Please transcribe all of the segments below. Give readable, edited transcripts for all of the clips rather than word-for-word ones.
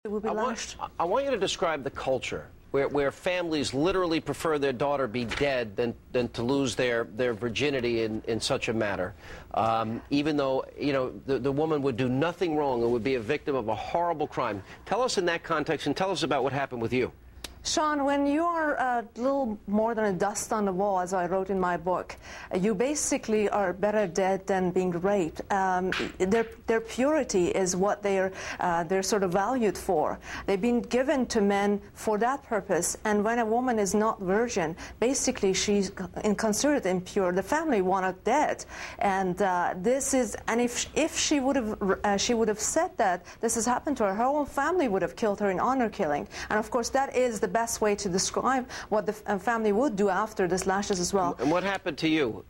It will be lashed. I want you to describe the culture where families literally prefer their daughter be dead than to lose their virginity in such a matter. Even though, you know, the woman would do nothing wrong and would be a victim of a horrible crime. Tell us in that context and tell us about what happened with you. Sean, when you are a little more than a dust on the wall, as I wrote in my book, you basically are better dead than being raped. Their purity is what they're sort of valued for. They've been given to men for that purpose, and when a woman is not virgin, basically she's considered impure. The family want her dead, and if she would have said that this has happened to her, her own family would have killed her in honor killing, and of course that is the best way to describe what the family would do after this lashes as well. And what happened to you?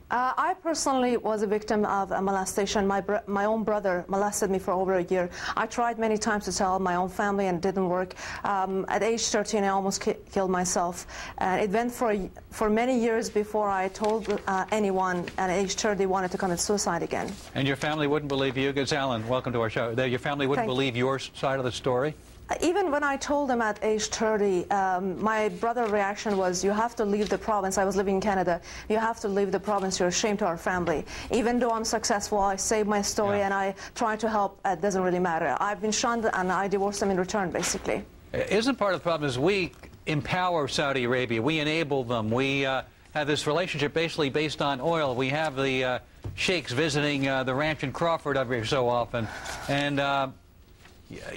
I personally was a victim of a molestation. My own brother molested me for over a year. I tried many times to tell my own family and it didn't work. At age 13, I almost killed myself. It went for many years before I told anyone, and at age 30 wanted to commit suicide again. And your family wouldn't believe you? Ghazal, welcome to our show. Your family wouldn't believe your side of the story? Even when I told them at age 30, my brother's reaction was, you have to leave the province. I was living in Canada. You have to leave the province. You're a shame to our family. Even though I'm successful, I save my story and I try to help. It doesn't really matter. I've been shunned and I divorced them in return, basically. Isn't part of the problem is we empower Saudi Arabia. We enable them. We have this relationship basically based on oil. We have the sheikhs visiting the ranch in Crawford every so often. And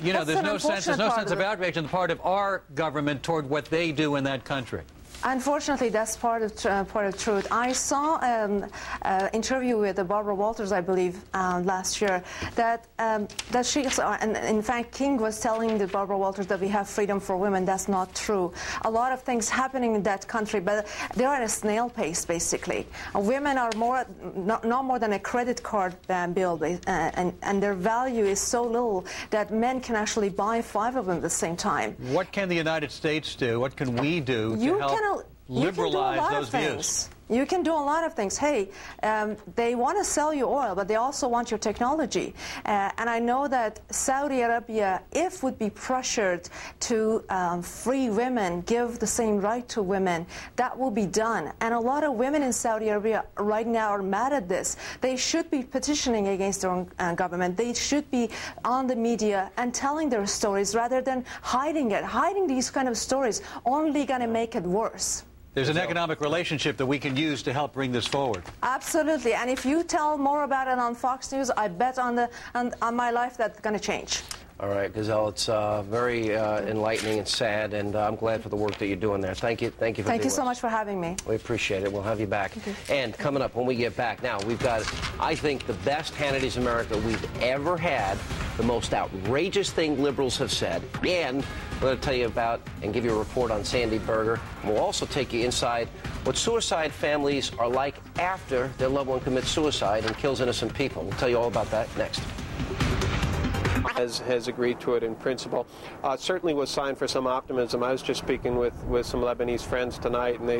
you know, there's no sense of outrage on the part of our government toward what they do in that country. Unfortunately, that's part of truth. I saw an interview with Barbara Walters, I believe, last year, that she, and in fact, King was telling the Barbara Walters that we have freedom for women. That's not true. A lot of things happening in that country, but they are at a snail pace, basically. Women are not more than a credit card bill, and their value is so little that men can actually buy 5 of them at the same time. What can the United States do? What can we do to help liberalize those views? You can do a lot of things. Hey, they want to sell you oil, but they also want your technology. And I know that Saudi Arabia, if would be pressured to free women, give the same right to women, that will be done. And a lot of women in Saudi Arabia right now are mad at this. They should be petitioning against their own government. They should be on the media and telling their stories rather than hiding it. Hiding these kind of stories only going to make it worse. There's an economic relationship that we can use to help bring this forward. Absolutely, and if you tell more about it on Fox News, I bet on my life that's going to change. All right, Ghazal, it's very enlightening and sad, and I'm glad for the work that you're doing there. Thank you for being with us. Thank you so much for having me. We appreciate it. We'll have you back. And coming up when we get back, now we've got, I think, the best Hannity's America we've ever had, the most outrageous thing liberals have said, and we're going to tell you about and give you a report on Sandy Berger. And we'll also take you inside what suicide families are like after their loved one commits suicide and kills innocent people. We'll tell you all about that next. Has agreed to it in principle. Certainly was sign for some optimism. I was just speaking with some Lebanese friends tonight, and they